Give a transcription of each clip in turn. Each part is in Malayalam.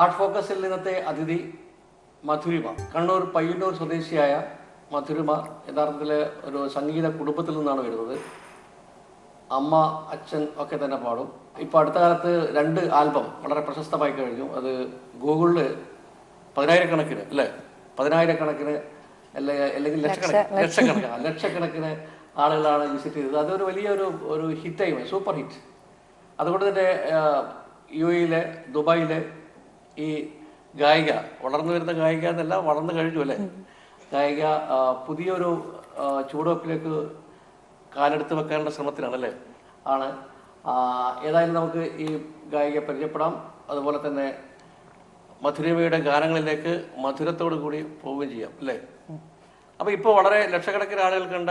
ആർട്ട് ഫോക്കസിൽ ഇന്നത്തെ അതിഥി മധുരിമ. കണ്ണൂർ പയ്യന്നൂർ സ്വദേശിയായ മധുരിമ യഥാർത്ഥത്തിൽ ഒരു സംഗീത കുടുംബത്തിൽ നിന്നാണ് വരുന്നത്. അമ്മ അച്ഛൻ ഒക്കെ തന്നെ പാടും. ഇപ്പോൾ അടുത്ത കാലത്ത് 2 ആൽബം വളരെ പ്രശസ്തമായി കഴിഞ്ഞു. അത് ഗൂഗിളിൽ 10,000-കണക്കിന് അല്ലേ, 10,000-കണക്കിന് അല്ലെങ്കിൽ ലക്ഷക്കണക്കിന് ആളുകളാണ് വിസിറ്റ് ചെയ്തത്. അതൊരു വലിയൊരു ഹിറ്റായി, സൂപ്പർ ഹിറ്റ്. അതുകൊണ്ട് തന്നെ UAE-യിലെ ദുബായിലെ ഈ ഗായിക, വളർന്നു വരുന്ന ഗായിക എന്നല്ല, വളർന്നു കഴിഞ്ഞു അല്ലേ, ഗായിക പുതിയൊരു ചുവടുവെപ്പിലേക്ക് കാലെടുത്ത് വെക്കാനുള്ള ശ്രമത്തിലാണല്ലേ ആണ്. ഏതായാലും നമുക്ക് ഈ ഗായികയെ പരിചയപ്പെടാം. അതുപോലെ തന്നെ മധുരിമയുടെ ഗാനങ്ങളിലേക്ക് മധുരത്തോടു കൂടി പോവുകയും ചെയ്യാം അല്ലേ. അപ്പൊ ഇപ്പോൾ വളരെ ലക്ഷക്കണക്കിന് ആളുകൾ കണ്ട,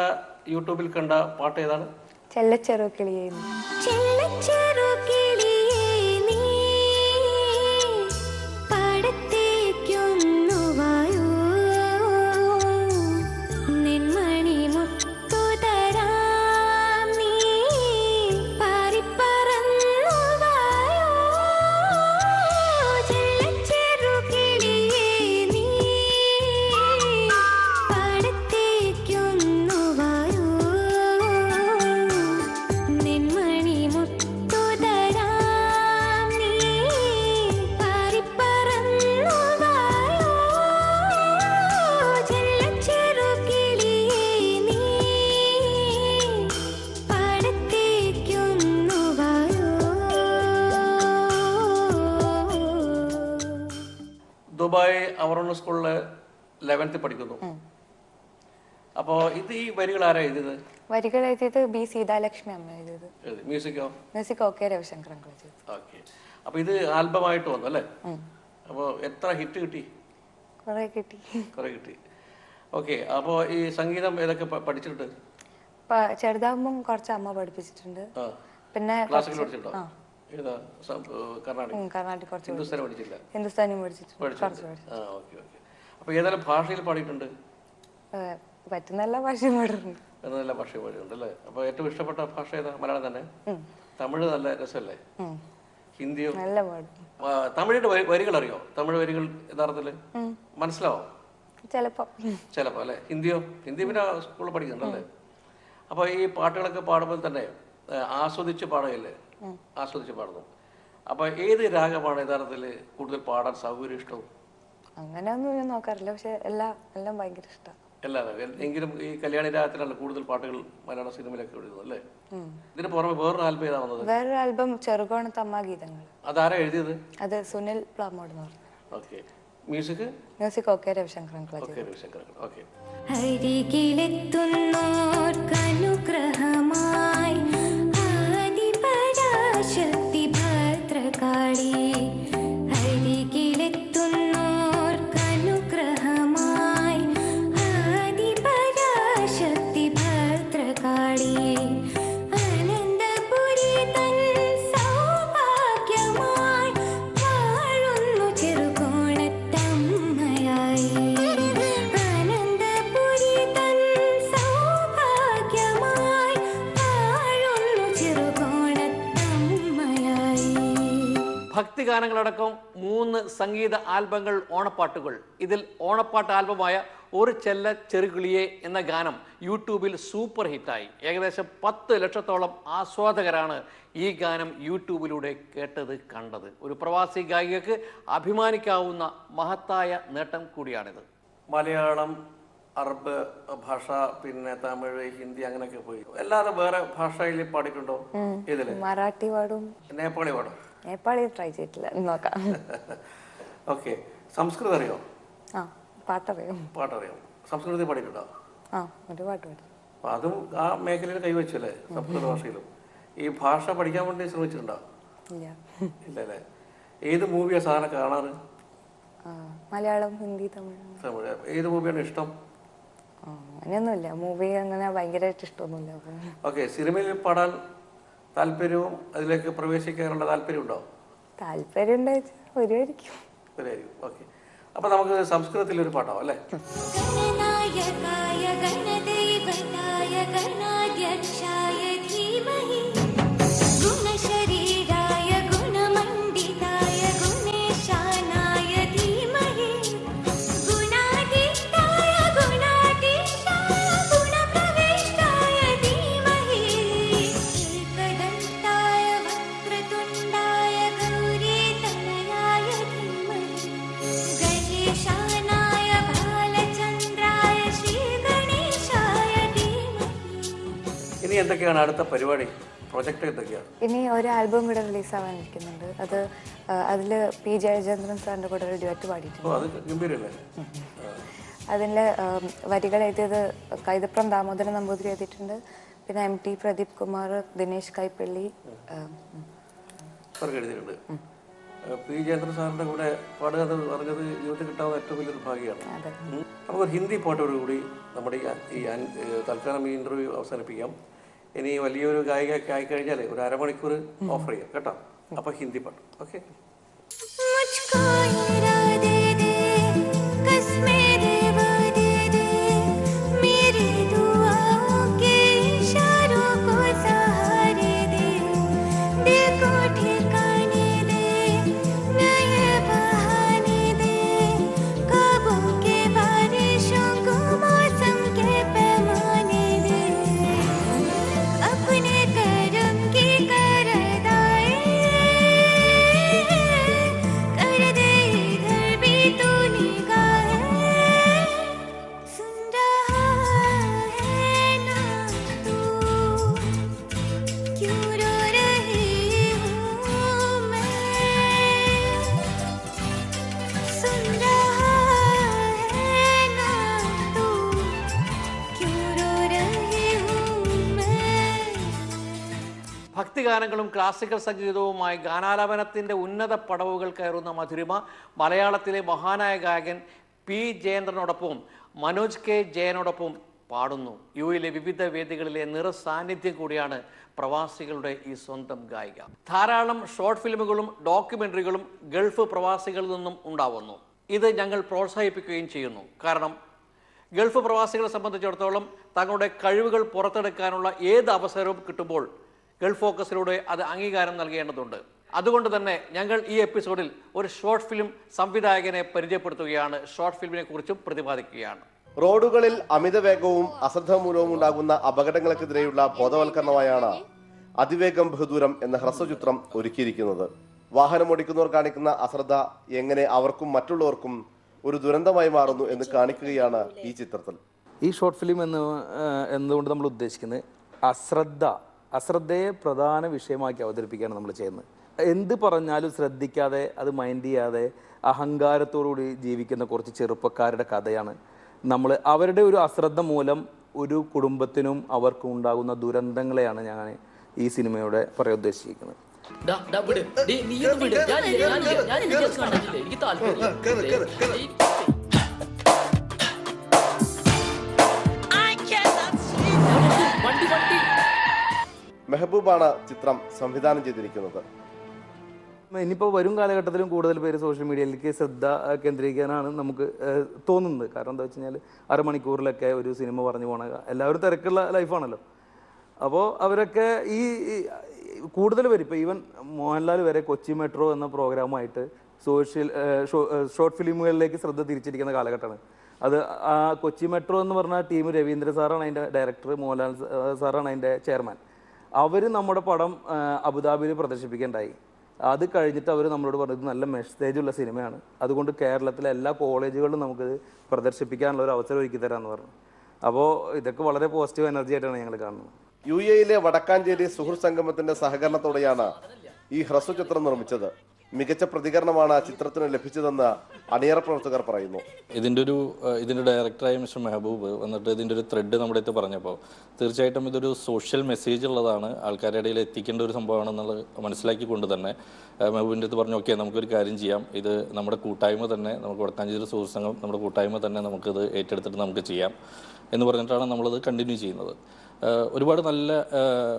യൂട്യൂബിൽ കണ്ട പാട്ട് ഏതാണ്? ചെല്ലച്ചെറുകിളിയേ. ദുബായ് അവറോൺ സ്കൂളില് 11th പഠിക്കുന്നു. അപ്പോ ഇത് ഈ വരികൾ ആരാ എഴുതിയത്? വരികൾ എഴുതിയത് ബി സീതാലക്ഷ്മി അമ്മ എഴുതിയത്. മ്യൂസിക്കോ? മ്യൂസിക് ഓക്കെ രവിശങ്കർ അങ്കിൾ ചെയ്തു. ഓക്കെ. അപ്പൊ ഇത് ആൽബമായിട്ട് വന്നു അല്ലേ? അപ്പൊ എത്ര ഹിറ്റ് കിട്ടി? കുറെ കിട്ടി. ഓക്കെ. അപ്പോ ഈ സംഗീതം ഏതൊക്കെ പഠിച്ചിട്ടുണ്ട്? ചെറുതാകുമ്പം കുറച്ച് അമ്മ പഠിപ്പിച്ചിട്ടുണ്ട്. പിന്നെ ക്ലാസിക്കൽ പഠിച്ചിട്ടുണ്ടോ? കർണാടിക് കുറച്ച്. ഹിന്ദുസ്ഥാനി പഠിച്ചില്ല? ഹിന്ദുസ്ഥാനി പഠിച്ചിട്ടുണ്ട്. അപ്പൊ ഏതെല്ലാം ഭാഷയിൽ പാടിയിട്ടുണ്ട്? പറ്റുന്ന എല്ലാ ഭാഷയും പാടിയിട്ടുണ്ട്. നല്ല ഭാഷ പാടിയിട്ടുണ്ട് അല്ലേ. അപ്പൊ ഏറ്റവും ഇഷ്ടപ്പെട്ട ഭാഷ ഏതാ? മലയാളം തന്നെ? തമിഴ് നല്ല രസമല്ലേ? ഹിന്ദിയോ? നല്ല പാടും. തമിഴിന്റെ വരികൾ അറിയോ? തമിഴ് വരികൾ യഥാർത്ഥത്തില് മനസ്സിലാവോ? ചിലപ്പോ അല്ലെ. ഹിന്ദിയോ? ഹിന്ദി പിന്നെ സ്കൂളിൽ പഠിക്കുന്നുണ്ടല്ലേ. അപ്പൊ ഈ പാട്ടുകളൊക്കെ പാടുമ്പോൾ തന്നെ ആസ്വദിച്ച് പാടുകയല്ലേ? ആസ്വദിച്ച് പാടുന്നു. അപ്പൊ ഏത് രാഗമാണ് യഥാർത്ഥത്തില് കൂടുതൽ പാടാൻ സൗകര്യം ഇഷ്ടവും? അങ്ങനെയൊന്നും ഞാൻ നോക്കാറില്ല, പക്ഷെ എല്ലാം ഭയങ്കര ഇഷ്ടമാണ്. എങ്കിലും ഈ കല്യാണി രാഗത്തിനല്ല കൂടുതൽ പാട്ടുകൾ മലയാള സിനിമയിലൊക്കെ എഴുതുന്നത് അല്ലേ. ഇതിന് പുറമെ വേറൊരു ആൽബം ഏതാ വന്നത്? വേറൊരു ആൽബം ചെറുകോണത്തമ്മ ഗീതങ്ങൾ. അതാരാ എഴുതിയത്? അത് സുനിൽ പ്ലാമോഡ് എന്ന് പറഞ്ഞു. Okay. Music okay Ravishankar uncle. Okay. അനുഗ്രഹമായി ആദിപരാശക്തി ഭദ്രകാളി, ഹരികിലെത്തുന്നോർക്കനുഗ്രഹമായി ആദിപരാശക്തി ഭദ്രകാളി, അനന്തപുരി തൻ സൗഭാഗ്യമായി വാഴുന്നു ചെറുകോണത്തമ്മയായി, അനന്തപുരി തൻ സൗഭാഗ്യമായി വാഴുന്നു ചെറുകോണത്തമ്മയായി. ഭക്തിഗാനങ്ങളടക്കം 3 സംഗീത ആൽബങ്ങൾ, ഓണപ്പാട്ടുകൾ. ഇതിൽ ഓണപ്പാട്ട് ആൽബമായ ഒരു ചെല്ല ചെറുകിളിയെ എന്ന ഗാനം യൂട്യൂബിൽ സൂപ്പർ ഹിറ്റായി. ഏകദേശം 10 ലക്ഷത്തോളം ആസ്വാദകരാണ് ഈ ഗാനം യൂട്യൂബിലൂടെ കേട്ടത്, കണ്ടത്. ഒരു പ്രവാസി ഗായികക്ക് അഭിമാനിക്കാവുന്ന മഹത്തായ നേട്ടം കൂടിയാണിത്. മലയാളം, അറബ് ഭാഷ, പിന്നെ തമിഴ്, ഹിന്ദി അങ്ങനെയൊക്കെ പോയി. അല്ലാതെ വേറെ ഭാഷയിൽ പാടിയിട്ടുണ്ടോ? ഇതില് മറാഠി പാടും, നേപ്പാളി പാടും. നേപ്പാളി ട്രൈ ചെയ്തിട്ടില്ല, നോക്കാം. ഓക്കെ. സംസ്കൃതം അറിയോ? പാട്ടറിയാം. സംസ്കൃതത്തിൽ പാടിയിട്ടുണ്ടോ? ഒരു പാട്ട് പാടും. അപ്പൊ അതും ആ മേഖലയിൽ കൈവച്ചല്ലേ, സംസ്കൃത ഭാഷയിലും. ഈ ഭാഷ പഠിക്കാൻ വേണ്ടി ശ്രമിച്ചിട്ടുണ്ടോ? ഇല്ല അല്ലേ. ഏത് മൂവിയാ സാധാരണ കാണാറ്? മലയാളം, ഹിന്ദി, തമിഴ്. ഏത് മൂവിയാണ് ഇഷ്ടം? അങ്ങനെയൊന്നുമില്ല, മൂവി അങ്ങനെ ഭയങ്കരമായിട്ട് ഇഷ്ടമൊന്നുമില്ല. ഓക്കെ. സിനിമയിൽ പാടാൻ താല്പര്യവും അതിലേക്ക് പ്രവേശിക്കാനുള്ള താല്പര്യം ഉണ്ടോ? താല്പര്യം വരുമായിരിക്കും. ഓക്കെ. അപ്പൊ നമുക്ക് സംസ്കൃതത്തിൽ ഒരു പാട്ടാവും അല്ലേ? ഗുണശരീരായ ഗുണമണ്ഡിതായ ഗുണേശാനായ എന്തൊക്കെയാണ് അടുത്ത പരിപാടി, പ്രൊജക്ട് എന്തൊക്കെയാണ്? ഇനി ഒരു ആൽബം കൂടെ റിലീസ് ആവാൻ ഇരിക്കുന്നുണ്ട്. അത് അതിൽ പി ജയചന്ദ്രൻ സാറിൻ്റെ കൂടെ ഒരു ഡ്യുവറ്റ് പാടിയിട്ടുണ്ട്. അത് ഗംഭീരല്ലേ? അതിൻ്റെ വരികൾ എഴുതിയത് കൈതപ്രം ദാമോദരൻ നമ്പൂതിരി എഴുതിയിട്ടുണ്ട്. പിന്നെ MT പ്രദീപ് കുമാർ, ദിനേശ് കൈപ്പള്ളി എഴുതിയിട്ടുണ്ട്. പി ജയചന്ദ്രൻ സാറിൻ്റെ കൂടെ പാടുക എന്ന് പറഞ്ഞത് ജീവിതത്തിൽ കിട്ടാവുന്ന ഏറ്റവും വലിയൊരു ഭാഗ്യമാണ്. നമുക്കൊരു ഹിന്ദി പാട്ടോടുകൂടി നമ്മുടെ ഈ തൽക്കാലം ഈ ഇൻ്റർവ്യൂ അവസാനിപ്പിക്കാം. ഇനി വലിയൊരു ഗായികയൊക്കെ ആയിക്കഴിഞ്ഞാൽ ഒരു അരമണിക്കൂർ ഓഫർ ചെയ്യാം കേട്ടോ. അപ്പോൾ ഹിന്ദി പാട്ട് ഓക്കെ. ഭക്തിഗാനങ്ങളും ക്ലാസിക്കൽ സംഗീതവുമായി ഗാനാലാപനത്തിൻ്റെ ഉന്നത പടവുകൾ കയറുന്ന മധുരിമ മലയാളത്തിലെ മഹാനായ ഗായകൻ പി ജയേന്ദ്രനോടൊപ്പം മനോജ് കെ ജയനോടൊപ്പം പാടുന്നു. യുഎയിലെ വിവിധ വേദികളിലെ നിറസാന്നിധ്യം കൂടിയാണ് പ്രവാസികളുടെ ഈ സ്വന്തം ഗായിക. ധാരാളം ഷോർട്ട് ഫിലിമുകളും ഡോക്യുമെൻ്ററികളും ഗൾഫ് പ്രവാസികളിൽ നിന്നും ഉണ്ടാവുന്നു. ഇത് ഞങ്ങൾ പ്രോത്സാഹിപ്പിക്കുകയും ചെയ്യുന്നു. കാരണം ഗൾഫ് പ്രവാസികളെ സംബന്ധിച്ചിടത്തോളം തങ്ങളുടെ കഴിവുകൾ പുറത്തെടുക്കാനുള്ള ഏത് അവസരവും കിട്ടുമ്പോൾ ഗൾഫ് ഫോക്കസിലൂടെ അത് അംഗീകാരം നൽകേണ്ടതുണ്ട്. അതുകൊണ്ട് തന്നെ ഞങ്ങൾ ഈ എപ്പിസോഡിൽ ഒരു ഷോർട്ട് ഫിലിം സംവിധായകനെ പരിചയപ്പെടുത്തുകയാണ്. ഷോർട്ട് ഫിലിമിനെ കുറിച്ചും പ്രതിപാദിക്കുകയാണ്. റോഡുകളിൽ അമിത വേഗവും അശ്രദ്ധ മൂലവും ഉണ്ടാകുന്ന അപകടങ്ങൾക്കെതിരെയുള്ള ബോധവൽക്കരണമായാണ് അതിവേഗം ബഹുദൂരം എന്ന ഹ്രസ്വചിത്രം ഒരുക്കിയിരിക്കുന്നത്. വാഹനമോടിക്കുന്നവർ കാണിക്കുന്ന അശ്രദ്ധ എങ്ങനെ അവർക്കും മറ്റുള്ളവർക്കും ഒരു ദുരന്തമായി മാറുന്നു എന്ന് കാണിക്കുകയാണ് ഈ ചിത്രത്തിൽ. ഈ ഷോർട്ട് ഫിലിം എന്നതുകൊണ്ട് നമ്മൾ ഉദ്ദേശിക്കുന്നത് അശ്രദ്ധയെ പ്രധാന വിഷയമാക്കി അവതരിപ്പിക്കുകയാണ് നമ്മൾ ചെയ്യുന്നത്. എന്ത് പറഞ്ഞാലും ശ്രദ്ധിക്കാതെ, അത് മൈൻഡ് ചെയ്യാതെ അഹങ്കാരത്തോടുകൂടി ജീവിക്കുന്ന കുറച്ച് ചെറുപ്പക്കാരുടെ കഥയാണ്. അവരുടെ ഒരു അശ്രദ്ധ മൂലം ഒരു കുടുംബത്തിനും അവർക്കും ഉണ്ടാകുന്ന ദുരന്തങ്ങളെയാണ് ഞാൻ ഈ സിനിമയോടെ പറയാൻ ഉദ്ദേശിക്കുന്നത്. മെഹബൂബാണ് ചിത്രം സംവിധാനം ചെയ്തിരിക്കുന്നത്. ഇനിയിപ്പോൾ വരും കാലഘട്ടത്തിലും കൂടുതൽ പേര് സോഷ്യൽ മീഡിയയിലേക്ക് ശ്രദ്ധ കേന്ദ്രീകരിക്കാനാണ് നമുക്ക് തോന്നുന്നത്. കാരണം എന്താ വെച്ച് കഴിഞ്ഞാൽ അരമണിക്കൂറിലൊക്കെ ഒരു സിനിമ പറഞ്ഞു പോകണ എല്ലാവരും തിരക്കുള്ള ലൈഫാണല്ലോ. അപ്പോൾ അവരൊക്കെ ഈ കൂടുതൽ പേര് ഇപ്പോൾ ഈവൻ മോഹൻലാൽ വരെ കൊച്ചി മെട്രോ എന്ന പ്രോഗ്രാമായിട്ട് ഷോർട്ട് ഫിലിമുകളിലേക്ക് ശ്രദ്ധ തിരിച്ചിരിക്കുന്ന കാലഘട്ടമാണ്. അത് ആ കൊച്ചി മെട്രോ എന്ന് പറഞ്ഞ ടീം രവീന്ദ്ര സാറാണ് അതിൻ്റെ ഡയറക്ടർ, മോഹൻലാൽ സാറാണ് അതിൻ്റെ ചെയർമാൻ. അവർ നമ്മുടെ പടം അബുദാബിയിൽ പ്രദർശിപ്പിക്കേണ്ടായി. അത് കഴിഞ്ഞിട്ട് അവർ നമ്മളോട് പറഞ്ഞത് നല്ല മെസ്സേജുള്ള സിനിമയാണ്, അതുകൊണ്ട് കേരളത്തിലെ എല്ലാ കോളേജുകളിലും നമുക്കിത് പ്രദർശിപ്പിക്കാനുള്ള ഒരു അവസരം ഒരുക്കി തരാമെന്ന് പറഞ്ഞു. അപ്പോൾ ഇതൊക്കെ വളരെ പോസിറ്റീവ് എനർജി ആയിട്ടാണ് ഞങ്ങൾ കാണുന്നത്. UAE വടക്കാഞ്ചേരി സുഹൃത്ത് സംഗമത്തിന്റെ സഹകരണത്തോടെയാണ് ഈ ഹ്രസ്വചിത്രം നിർമ്മിച്ചത്. മികച്ച പ്രതികരണമാണ് ചിത്രത്തിന് ലഭിച്ചതെന്ന് അണിയറ പ്രവർത്തകർ പറയുന്നു. ഇതിൻ്റെ ഡയറക്ടറായ മിസ്റ്റർ മെഹബൂബ് വന്നിട്ട് ഇതിൻ്റെ ഒരു ത്രെഡ് നമ്മുടെ അടുത്ത് പറഞ്ഞപ്പോൾ തീർച്ചയായിട്ടും ഇതൊരു സോഷ്യൽ മെസ്സേജ് ഉള്ളതാണ്, ആൾക്കാരുടെ ഇടയിൽ എത്തിക്കേണ്ട ഒരു സംഭവമാണെന്നുള്ളത് മനസ്സിലാക്കിക്കൊണ്ട് തന്നെ മെഹബൂബിൻ്റെ അടുത്ത് പറഞ്ഞു, ഓക്കെ നമുക്കൊരു കാര്യം ചെയ്യാം, ഇത് നമ്മുടെ കൂട്ടായ്മ തന്നെ, നമുക്ക് വടക്കാഞ്ചേരി സുഹൃത്ത് സംഘം നമ്മുടെ കൂട്ടായ്മ തന്നെ നമുക്കിത് ഏറ്റെടുത്തിട്ട് നമുക്ക് ചെയ്യാം എന്ന് പറഞ്ഞിട്ടാണ് നമ്മളത് കണ്ടിന്യൂ ചെയ്യുന്നത്. ഒരുപാട് നല്ല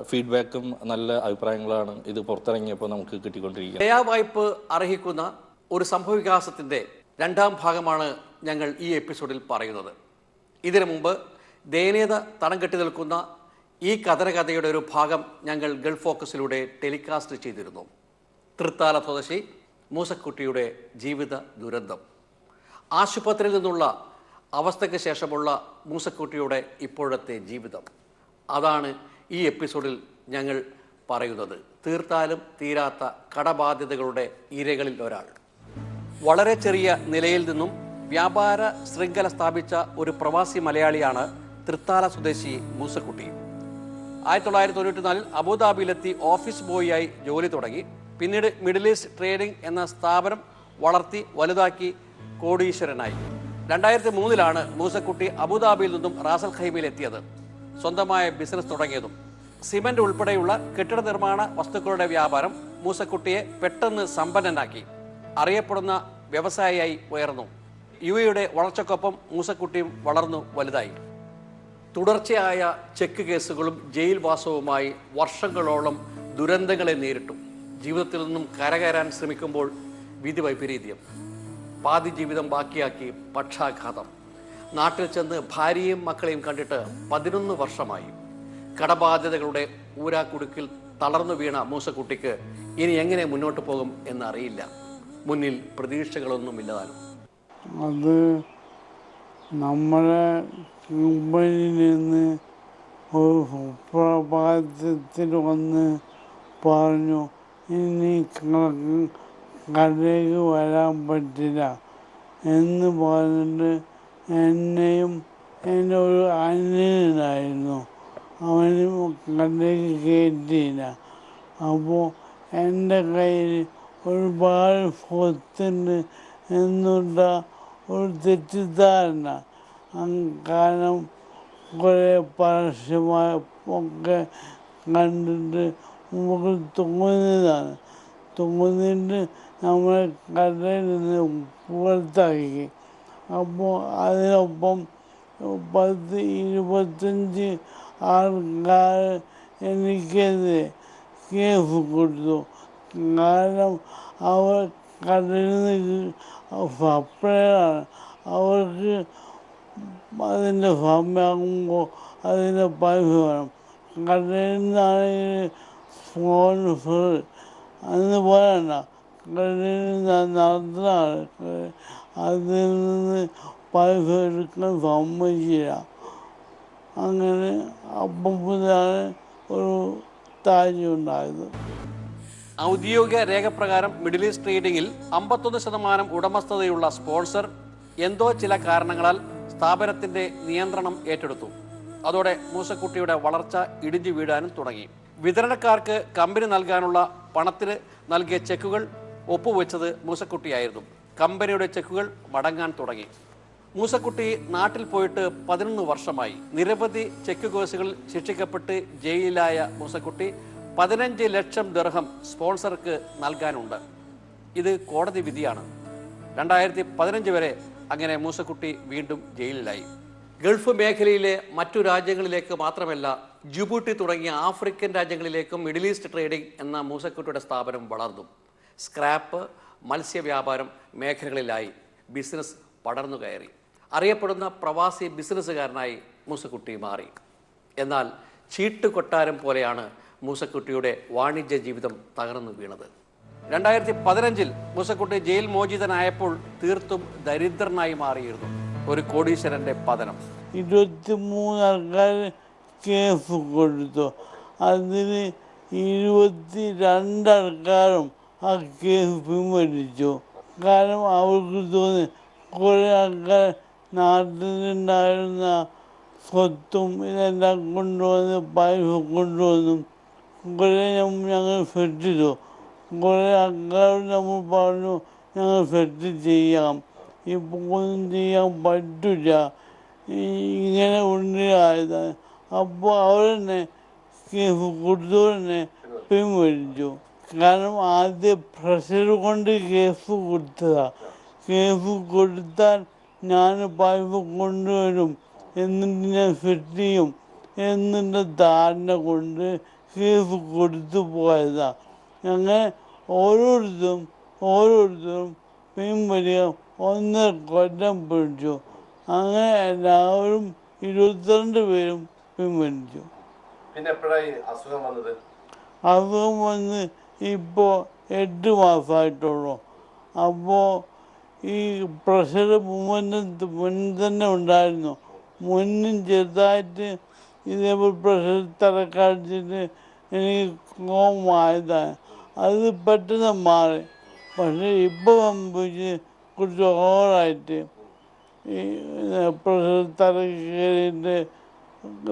ഫീഡ്ബാക്കും നല്ല അഭിപ്രായങ്ങളാണ് ഇത് പുറത്തിറങ്ങിയപ്പോൾ നമുക്ക് കിട്ടിക്കൊണ്ടിരിക്കുന്നത്. ദയാവായ്പ അർഹിക്കുന്ന ഒരു സംഭവവികാസത്തിൻ്റെ രണ്ടാം ഭാഗമാണ് ഞങ്ങൾ ഈ എപ്പിസോഡിൽ പറയുന്നത്. ഇതിനു മുമ്പ് ദയനീയത തടം കെട്ടി നിൽക്കുന്ന ഈ കഥയുടെ ഒരു ഭാഗം ഞങ്ങൾ ഗൾഫ് ഫോക്കസിലൂടെ ടെലികാസ്റ്റ് ചെയ്തിരുന്നു. തൃത്താല സ്വദേശി മൂസക്കുട്ടിയുടെ ജീവിത ദുരന്തം, ആശുപത്രിയിൽ നിന്നുള്ള അവസ്ഥയ്ക്ക് ശേഷമുള്ള മൂസക്കുട്ടിയുടെ ഇപ്പോഴത്തെ ജീവിതം, അതാണ് ഈ എപ്പിസോഡിൽ ഞങ്ങൾ പറയുന്നത്. തീർത്താലും തീരാത്ത കടബാധ്യതകളുടെ ഇരകളിൽ ഒരാൾ. വളരെ ചെറിയ നിലയിൽ നിന്നും വ്യാപാര ശൃംഖല സ്ഥാപിച്ച ഒരു പ്രവാസി മലയാളിയാണ് തൃത്താല സ്വദേശി മൂസക്കുട്ടി. 1994 അബുദാബിയിലെത്തി ഓഫീസ് ബോയിയായി ജോലി തുടങ്ങി. പിന്നീട് മിഡിൽ ഈസ്റ്റ് ട്രേഡിംഗ് എന്ന സ്ഥാപനം വളർത്തി വലുതാക്കി കോടീശ്വരനായി. 2003 മൂസക്കുട്ടി അബുദാബിയിൽ നിന്നും റാസൽ ഖൈമയിൽ എത്തിയത്. സ്വന്തമായ ബിസിനസ് തുടങ്ങിയതും സിമന്റ് ഉൾപ്പെടെയുള്ള കെട്ടിട നിർമ്മാണ വസ്തുക്കളുടെ വ്യാപാരം മൂസക്കുട്ടിയെ പെട്ടെന്ന് സമ്പന്നനാക്കി. അറിയപ്പെടുന്ന വ്യവസായിയായി ഉയർന്നു. യുവയുടെ വളർച്ചയ്ക്കൊപ്പം മൂസക്കുട്ടിയും വളർന്നു വലുതായി. തുടർച്ചയായ ചെക്ക് കേസുകളും ജയിൽ വാസവുമായി വർഷങ്ങളോളം ദുരന്തങ്ങളെ നേരിട്ടു. ജീവിതത്തിൽ നിന്നും കരകയറാൻ ശ്രമിക്കുമ്പോൾ വിധി വൈപരീത്യം. പാതി ജീവിതം ബാക്കിയാക്കി പക്ഷാഘാതം. നാട്ടിൽ ചെന്ന് ഭാര്യയും മക്കളെയും കണ്ടിട്ട് 11 വർഷമായി. കടബാധ്യതകളുടെ ഊരാക്കുടുക്കിൽ തളർന്നു വീണ മൂസക്കുട്ടിക്ക് ഇനി എങ്ങനെ മുന്നോട്ട് പോകും എന്നറിയില്ല. മുന്നിൽ പ്രതീക്ഷകളൊന്നുമില്ലതാനും. അത് നമ്മളെ കമ്പനിയിൽ നിന്ന് ഒരു സുപ്രഭാതത്തിൽ വന്ന് പറഞ്ഞു, ഇനി കടയിലേക്ക് വരാൻ പറ്റില്ല എന്ന് പറഞ്ഞിട്ട് എന്നെയും എൻ്റെ ഒരു അനിയനുണ്ടായിരുന്നു, അവന് കടയിലേക്ക് കയറ്റിയില്ല. അപ്പോൾ എൻ്റെ കയ്യിൽ ഒരുപാട് സ്വത്തുണ്ട് എന്നുള്ള ഒരു തെറ്റിദ്ധാരണ. കാരണം കുറേ പരസ്യമായ ഒക്കെ കണ്ടിട്ട് നമുക്ക് തോന്നിയിട്ട് നമ്മളെ കടയിൽ നിന്ന് പുറത്താക്കി. അപ്പോൾ അതിനൊപ്പം 10-25 ആൾക്കാർ എനിക്കെതിരെ കേസ് കൊടുത്തു. കാരണം അവർ കടയിൽ നിന്ന് സപ്ലൈയാണ്, അവർക്ക് അതിൻ്റെ സമയമാകുമ്പോൾ അതിൻ്റെ പൈസ വേണം. കടയിൽ നിന്നാണെങ്കിൽ സ്പോൺസർ അന്ന് പറയണ്ട, കടയിൽ നടത്തുന്നതാണ്, അതിൽ നിന്ന് പൈസ എടുക്കാൻ സമ്മതിച്ചില്ല. അങ്ങനെ അപ്പൂപ്പനാണ് ഒരു താഴ്ചയുണ്ടായത്. ഔദ്യോഗിക രേഖപ്രകാരം മിഡിൽ ഈസ്റ്റ് ട്രേഡിംഗിൽ 51% ഉടമസ്ഥതയുള്ള സ്പോൺസർ എന്തോ ചില കാരണങ്ങളാൽ സ്ഥാപനത്തിന്റെ നിയന്ത്രണം ഏറ്റെടുത്തു. അതോടെ മൂസക്കുട്ടിയുടെ വളർച്ച ഇടിഞ്ഞു വീഴാനും തുടങ്ങി. വിതരണക്കാർക്ക് കമ്പനി നൽകാനുള്ള പണത്തിന് നൽകിയ ചെക്കുകൾ ഒപ്പുവെച്ചത് മൂസക്കുട്ടിയായിരുന്നു. കമ്പനിയുടെ ചെക്കുകൾ മടങ്ങാൻ തുടങ്ങി. മൂസക്കുട്ടി നാട്ടിൽ പോയിട്ട് 11 വർഷമായി. നിരവധി ചെക്ക് കേസുകളിൽ ശിക്ഷിക്കപ്പെട്ട് ജയിലിലായ മൂസക്കുട്ടി 15 ലക്ഷം ദിർഹം സ്പോൺസർക്ക് നൽകാനുണ്ട്. ഇത് കോടതി വിധിയാണ്. 2015 വരെ അങ്ങനെ മൂസക്കുട്ടി വീണ്ടും ജയിലിലായി. ഗൾഫ് മേഖലയിലെ മറ്റു രാജ്യങ്ങളിലേക്ക് മാത്രമല്ല, ജിബൂട്ടി തുടങ്ങിയ ആഫ്രിക്കൻ രാജ്യങ്ങളിലേക്കും മിഡിൽ ഈസ്റ്റ് ട്രേഡിംഗ് എന്ന മൂസക്കുട്ടിയുടെ സ്ഥാപനം വളർന്നു. സ്ക്രാപ്പ്, മത്സ്യവ്യാപാരം മേഖലകളിലായി ബിസിനസ് പടർന്നു കയറി. അറിയപ്പെടുന്ന പ്രവാസി ബിസിനസ്സുകാരനായി മൂസക്കുട്ടി മാറി. എന്നാൽ ചീട്ട് കൊട്ടാരം പോലെയാണ് മൂസക്കുട്ടിയുടെ വാണിജ്യ ജീവിതം തകർന്നു വീണത്. 2015 മൂസക്കുട്ടി ജയിൽ മോചിതനായപ്പോൾ തീർത്തും ദരിദ്രനായി മാറിയിരുന്നു. ഒരു കോടീശ്വരന്റെ പതനം. 23 ആൾക്കാർ കേസ് കൊടുത്തു. അതിന് 22 ആൾക്കാരും ആ കേസ് പിൻവലിച്ചു. കാരണം അവർക്ക് തോന്നി കുറേ ആൾക്കാർ നാട്ടിലുണ്ടായിരുന്ന സ്വത്തും ഇതെല്ലാം കൊണ്ടുവന്ന് പൈസ കൊണ്ടുവന്നു. കുറേ ഞങ്ങൾ സെറ്റ് ചെയ്തു. കുറേ ആൾക്കാരോട് നമ്മൾ പറഞ്ഞു ഞങ്ങൾ സെറ്റ് ചെയ്യാം, ഇപ്പോൾ ഒന്നും ചെയ്യാൻ പറ്റില്ല, ഇങ്ങനെ ഉണ്ടായതാണ്. അപ്പോൾ അവരെന്നെ കേസ് കൊടുത്തവരെന്നെ പിൻവലിച്ചു. കാരണം ആദ്യം പ്രഷർ കൊണ്ട് കേസ് കൊടുത്തതാണ്. കേസ് കൊടുത്താൽ ഞാൻ പൈസ കൊണ്ടുവരും, എന്നിട്ട് ഞാൻ സെറ്റ് ചെയ്യും എന്നുള്ള ധാരണ കൊണ്ട് കേസ് കൊടുത്തു പോയതാണ്. അങ്ങനെ ഓരോരുത്തരും പിൻവലിയാൻ 1.5 കൊല്ലം പിടിച്ചു. അങ്ങനെ എല്ലാവരും 22 പേരും പിൻവലിച്ചു. പിന്നെ എപ്പോഴായി അസുഖം വന്നത്? അസുഖം വന്ന് ഇപ്പോൾ 8 മാസമായിട്ടുള്ളൂ. അപ്പോൾ ഈ പ്രഷർ മുന്നേ തന്നെ ഉണ്ടായിരുന്നു. മുന്നും ചെറുതായിട്ട് ഇതേപോലെ പ്രഷർ തലക്കടിച്ചിട്ട് എനിക്ക് കോമായതാണ്. അത് പെട്ടെന്ന് മാറി. പക്ഷേ ഇപ്പോൾ സംഭവിച്ച് കുറച്ച് ഓവറായിട്ട് ഈ പ്രഷർ തല കയറിയിട്ട്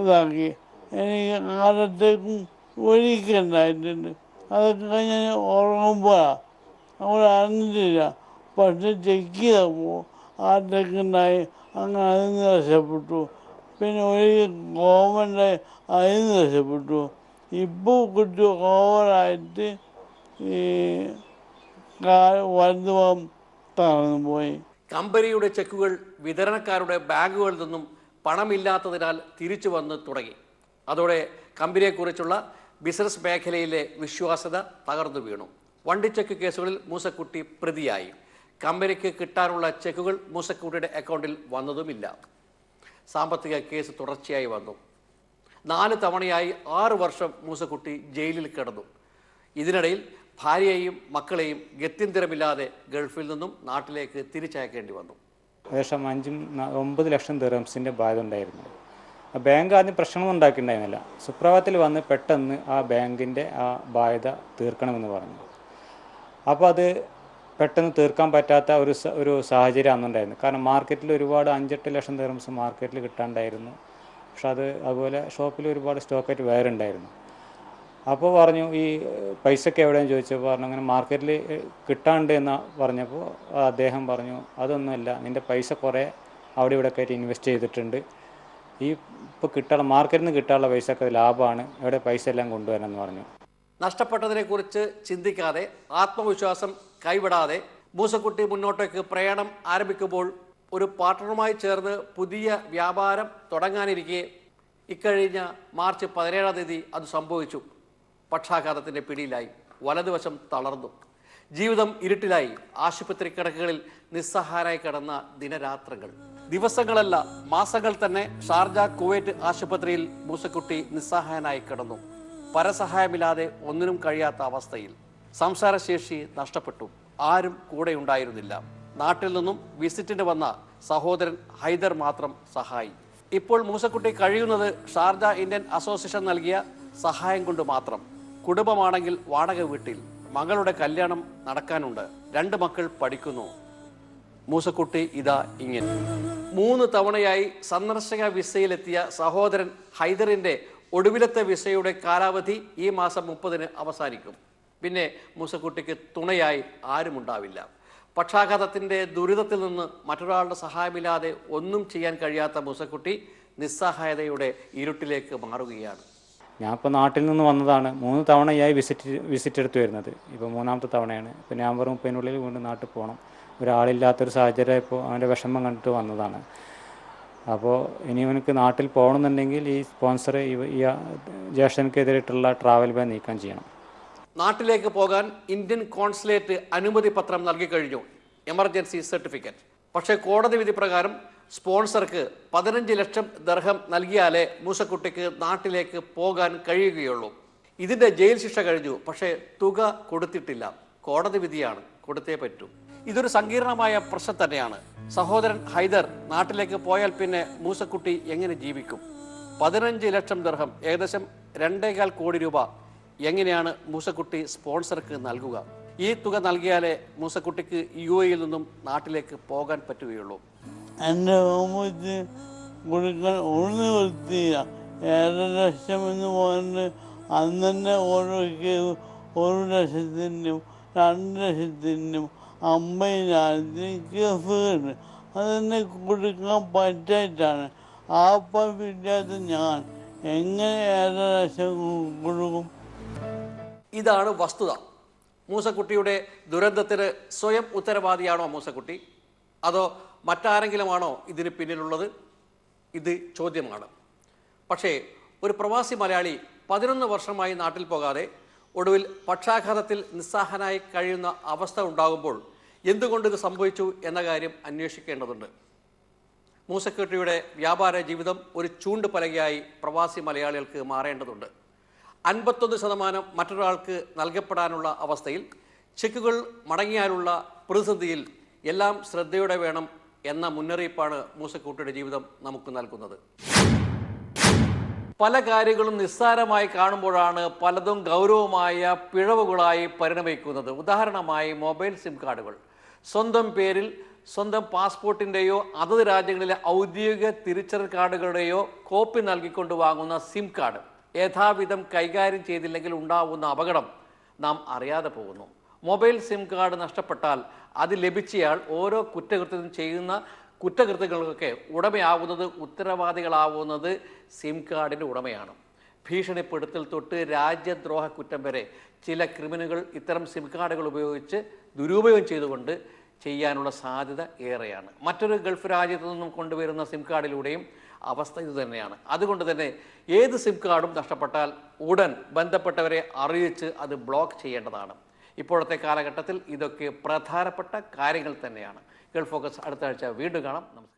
ഇതാക്കി. എനിക്ക് ആരത്തേക്കും ഒരിക്കലുണ്ടായിട്ടുണ്ട്. അതൊക്കെ ഞാൻ ഉറങ്ങുമ്പോഴാണ്, അവിടെ അറിഞ്ഞിട്ടില്ല. പക്ഷെ ചെക്ക് ചെയ്തപ്പോൾ ആരത്തേക്ക് ഉണ്ടായി, അങ്ങനെ അതിൽ നിന്ന് രക്ഷപ്പെട്ടു. പിന്നെ ഒരു ഗവൺമെൻറ് അതിൽ നിന്ന് രക്ഷപ്പെട്ടു. ഇപ്പോൾ കുട്ടി ഓവറായിട്ട് ഈ വലുതും തളർന്നു പോയി. കമ്പനിയുടെ ചെക്കുകൾ വിതരണക്കാരുടെ ബാങ്കുകളിൽ നിന്നും പണമില്ലാത്തതിനാൽ തിരിച്ചു വന്ന് തുടങ്ങി. അതോടെ കമ്പനിയെക്കുറിച്ചുള്ള ബിസിനസ് മേഖലയിലെ വിശ്വാസ്യത തകർന്നു വീണു. വണ്ടിച്ചെക്ക് കേസുകളിൽ മൂസക്കുട്ടി പ്രതിയായി. കമ്പനിക്ക് കിട്ടാനുള്ള ചെക്കുകൾ മൂസക്കുട്ടിയുടെ അക്കൗണ്ടിൽ വന്നതുമില്ല. സാമ്പത്തിക കേസ് തുടർച്ചയായി വന്നു. 4 തവണയായി 6 വർഷം മൂസക്കുട്ടി ജയിലിൽ കിടന്നു. ഇതിനിടയിൽ ഭാര്യയെയും മക്കളെയും ഗത്യന്തരമില്ലാതെ ഗൾഫിൽ നിന്നും നാട്ടിലേക്ക് തിരിച്ചയക്കേണ്ടി വന്നു. ഏകദേശം 9 ലക്ഷം ദിർഹംസിൻ്റെ ബാധ്യത ഉണ്ടായിരുന്നു. ബാങ്ക് ആദ്യം പ്രശ്നമൊന്നും ഉണ്ടാക്കിയിട്ടുണ്ടായിരുന്നില്ല. സുപ്രഭാതത്തിൽ വന്ന് പെട്ടെന്ന് ആ ബാങ്കിൻ്റെ ആ ബാധ്യത തീർക്കണമെന്ന് പറഞ്ഞു. അപ്പോൾ അത് പെട്ടെന്ന് തീർക്കാൻ പറ്റാത്ത ഒരു സാഹചര്യം അന്നുണ്ടായിരുന്നു. കാരണം മാർക്കറ്റിൽ ഒരുപാട് 5-8 ലക്ഷം ദിർഹംസ് മാർക്കറ്റിൽ കിട്ടാണ്ടായിരുന്നു. പക്ഷെ അതുപോലെ ഷോപ്പിൽ ഒരുപാട് സ്റ്റോക്കായിട്ട് വേറെ ഉണ്ടായിരുന്നു. അപ്പോൾ പറഞ്ഞു ഈ പൈസയൊക്കെ എവിടെയെന്ന് ചോദിച്ചപ്പോൾ പറഞ്ഞു അങ്ങനെ മാർക്കറ്റിൽ കിട്ടാണ്ട് എന്ന് പറഞ്ഞപ്പോൾ അദ്ദേഹം പറഞ്ഞു അതൊന്നുമല്ല, നിൻ്റെ പൈസ കുറേ അവിടെ ഇവിടെയൊക്കെ ആയിട്ട് ഇൻവെസ്റ്റ് ചെയ്തിട്ടുണ്ട്. ഈ ഇപ്പോൾ മാർക്കറ്റിൽ നിന്ന് കിട്ടാനുള്ള പൈസ ഒക്കെ ലാഭമാണ്, ഇവിടെ പൈസ എല്ലാം കൊണ്ടുവരണം എന്ന് പറഞ്ഞു. നഷ്ടപ്പെട്ടതിനെക്കുറിച്ച് ചിന്തിക്കാതെ ആത്മവിശ്വാസം കൈവിടാതെ മൂസക്കുട്ടി മുന്നോട്ടേക്ക് പ്രയാണം ആരംഭിക്കുമ്പോൾ ഒരു പാർട്ട്ണറുമായി ചേർന്ന് പുതിയ വ്യാപാരം തുടങ്ങാനിരിക്കെ ഇക്കഴിഞ്ഞ മാർച്ച് 17-ാം തീയതി അത് സംഭവിച്ചു. പക്ഷാഘാതത്തിൻ്റെ പിടിയിലായി. വലതുവശം തളർന്നു. ജീവിതം ഇരുട്ടിലായി. ആശുപത്രി കിടക്കുകളിൽ നിസ്സഹായരായി കിടന്ന ദിനരാത്രങ്ങൾ, ദിവസങ്ങളല്ല മാസങ്ങൾ തന്നെ ഷാർജ, കുവൈറ്റ് ആശുപത്രിയിൽ മൂസക്കുട്ടി നിസ്സഹായനായി കിടന്നു. പരസഹായമില്ലാതെ ഒന്നിനും കഴിയാത്ത അവസ്ഥയിൽ. സംസാരശേഷി നഷ്ടപ്പെട്ടു. ആരും കൂടെ ഉണ്ടായിരുന്നില്ല. നാട്ടിൽ നിന്നും വിസിറ്റിന് വന്ന സഹോദരൻ ഹൈദർ മാത്രം സഹായി. ഇപ്പോൾ മൂസക്കുട്ടി കഴിയുന്നത് ഷാർജ ഇന്ത്യൻ അസോസിയേഷൻ നൽകിയ സഹായം കൊണ്ട് മാത്രം. കുടുംബമാണെങ്കിൽ വാടക വീട്ടിൽ. മകളുടെ കല്യാണം നടക്കാനുണ്ട്. 2 മക്കൾ പഠിക്കുന്നു. മൂസക്കുട്ടി ഇതാ ഇങ്ങനെ. 3 തവണയായി സന്ദർശക വിസയിലെത്തിയ സഹോദരൻ ഹൈദറിന്റെ ഒടുവിലത്തെ വിസയുടെ കാലാവധി ഈ മാസം 30-ന് അവസാനിക്കും. പിന്നെ മൂസക്കുട്ടിക്ക് തുണയായി ആരുമുണ്ടാവില്ല. പക്ഷാഘാതത്തിൻ്റെ ദുരിതത്തിൽ നിന്ന് മറ്റൊരാളുടെ സഹായമില്ലാതെ ഒന്നും ചെയ്യാൻ കഴിയാത്ത മൂസക്കുട്ടി നിസ്സഹായതയുടെ ഇരുട്ടിലേക്ക് മാറുകയാണ്. ഞാൻ ഇപ്പോൾ നാട്ടിൽ നിന്ന് വന്നതാണ്. 3 തവണയായി വിസിറ്റ് എടുത്ത് വരുന്നത്. ഇപ്പോൾ 3ാമത്തെ തവണയാണ്. ഇപ്പോൾ നവംബർ 30-നുള്ളിൽ വീണ്ടും നാട്ടിൽ പോകണം. ഒരാളില്ലാത്തൊരു സാഹചര്യം ഇപ്പോൾ അവൻ്റെ വിഷമം കണ്ടിട്ട് വന്നതാണ്. അപ്പോൾ ഇനി അവനക്ക് നാട്ടിൽ പോകണമെന്നുണ്ടെങ്കിൽ ഈ സ്പോൺസർ ഈ ജ്യേഷ്ഠനെതിരായിട്ടുള്ള ട്രാവൽ ബാൻ നീക്കം ചെയ്യണം. നാട്ടിലേക്ക് പോകാൻ ഇന്ത്യൻ കോൺസുലേറ്റ് അനുമതി പത്രം നൽകി കഴിഞ്ഞു, എമർജൻസി സർട്ടിഫിക്കറ്റ്. പക്ഷേ കോടതി വിധി പ്രകാരം സ്പോൺസർക്ക് 15 ലക്ഷം ദിർഹം നൽകിയാലേ മൂസക്കുട്ടിക്ക് നാട്ടിലേക്ക് പോകാൻ കഴിയുകയുള്ളൂ. ഇതിൻ്റെ ജയിൽ ശിക്ഷ കഴിഞ്ഞു. പക്ഷേ തുക കൊടുത്തിട്ടില്ല. കോടതി വിധിയാണ്, കൊടുത്തേ പറ്റൂ. ഇതൊരു സങ്കീർണമായ പ്രശ്നം തന്നെയാണ്. സഹോദരൻ ഹൈദർ നാട്ടിലേക്ക് പോയാൽ പിന്നെ മൂസക്കുട്ടി എങ്ങനെ ജീവിക്കും? 15 ലക്ഷം ദിർഹം, ഏകദേശം 2.25 കോടി രൂപ എങ്ങനെയാണ് മൂസക്കുട്ടി സ്പോൺസർക്ക് നൽകുക? ഈ തുക നൽകിയാലേ മൂസക്കുട്ടിക്ക് UAE-യിൽ നിന്നും നാട്ടിലേക്ക് പോകാൻ പറ്റുകയുള്ളൂ. എൻ്റെ ഓമത്തിന് കൊടുക്കാൻ ഒരു നിവൃത്തിയില്ല. 7 ലക്ഷം എന്ന് പറഞ്ഞ് അന്ന് തന്നെ ഓരോ കേസ് 1 ലക്ഷത്തിൻ്റെയും 2 ലക്ഷത്തിൻ്റെയും 50,000 കേസുകളുണ്ട്. അതെന്നെ കൊടുക്കാൻ പറ്റായിട്ടാണ്. ആ പറ്റാത്ത ഞാൻ എങ്ങനെ 7 ലക്ഷം കൊടുക്കും? ഇതാണ് വസ്തുത. മൂസക്കുട്ടിയുടെ ദുരന്തത്തിന് സ്വയം ഉത്തരവാദിയാണോ മൂസക്കുട്ടി, അതോ മറ്റാരെങ്കിലുമാണോ ഇതിന് പിന്നിലുള്ളത്? ഇത് ചോദ്യമാണ്. പക്ഷേ ഒരു പ്രവാസി മലയാളി 11 വർഷമായി നാട്ടിൽ പോകാതെ ഒടുവിൽ പക്ഷാഘാതത്തിൽ നിസ്സഹായനായി കഴിയുന്ന അവസ്ഥ ഉണ്ടാകുമ്പോൾ എന്തുകൊണ്ട് ഇത് സംഭവിച്ചു എന്ന കാര്യം അന്വേഷിക്കേണ്ടതുണ്ട്. മൂസക്കുട്ടിയുടെ വ്യാപാര ജീവിതം ഒരു ചൂണ്ടുപലകയായി പ്രവാസി മലയാളികൾക്ക് മാറേണ്ടതുണ്ട്. 51% മറ്റൊരാൾക്ക് നൽകപ്പെടാനുള്ള അവസ്ഥയിൽ, ചെക്കുകൾ മടങ്ങിയാലുള്ള പ്രതിസന്ധിയിൽ എല്ലാം ശ്രദ്ധയോടെ വേണം എന്ന മുന്നറിയിപ്പാണ് മൂസക്കുട്ടിയുടെ ജീവിതം നമുക്ക് നൽകുന്നത്. പല കാര്യങ്ങളും നിസ്സാരമായി കാണുമ്പോഴാണ് പലതും ഗൗരവമായ പിഴവുകളായി പരിണമിക്കുന്നത്. ഉദാഹരണമായി മൊബൈൽ സിം കാർഡുകൾ. സ്വന്തം പേരിൽ സ്വന്തം പാസ്പോർട്ടിൻ്റെയോ അതത് രാജ്യങ്ങളിലെ ഔദ്യോഗിക തിരിച്ചറിയൽ കാർഡുകളുടെയോ കോപ്പി നൽകിക്കൊണ്ട് വാങ്ങുന്ന സിം കാർഡ് യഥാവിധം കൈകാര്യം ചെയ്തില്ലെങ്കിൽ ഉണ്ടാവുന്ന അപകടം നാം അറിയാതെ പോകുന്നു. മൊബൈൽ സിം കാർഡ് നഷ്ടപ്പെട്ടാൽ അത് ലഭിച്ചയാൾ ഓരോ കുറ്റകൃത്യവും ചെയ്യുന്ന കുറ്റകൃത്യങ്ങൾക്കൊക്കെ ഉത്തരവാദികളാവുന്നത് സിം കാർഡിൻ്റെ ഉടമയാണ്. ഭീഷണിപ്പെടുത്തൽ തൊട്ട് രാജ്യദ്രോഹ കുറ്റം വരെ ചില ക്രിമിനലുകൾ ഇത്തരം സിം കാർഡുകൾ ഉപയോഗിച്ച് ദുരുപയോഗം ചെയ്തുകൊണ്ട് ചെയ്യാനുള്ള സാധ്യത ഏറെയാണ്. മറ്റൊരു ഗൾഫ് രാജ്യത്തു നിന്നും കൊണ്ടുവരുന്ന സിം കാർഡിലൂടെയും അവസ്ഥ ഇതുതന്നെയാണ്. അതുകൊണ്ട് തന്നെ ഏത് സിം കാർഡും നഷ്ടപ്പെട്ടാൽ ഉടൻ ബന്ധപ്പെട്ടവരെ അറിയിച്ച് അത് ബ്ലോക്ക് ചെയ്യേണ്ടതാണ്. ഇപ്പോഴത്തെ കാലഘട്ടത്തിൽ ഇതൊക്കെ പ്രധാനപ്പെട്ട കാര്യങ്ങൾ തന്നെയാണ്. ഗൾഫ് ഫോക്കസ് അടുത്ത ആഴ്ച വീണ്ടും കാണാം. നമസ്കാരം.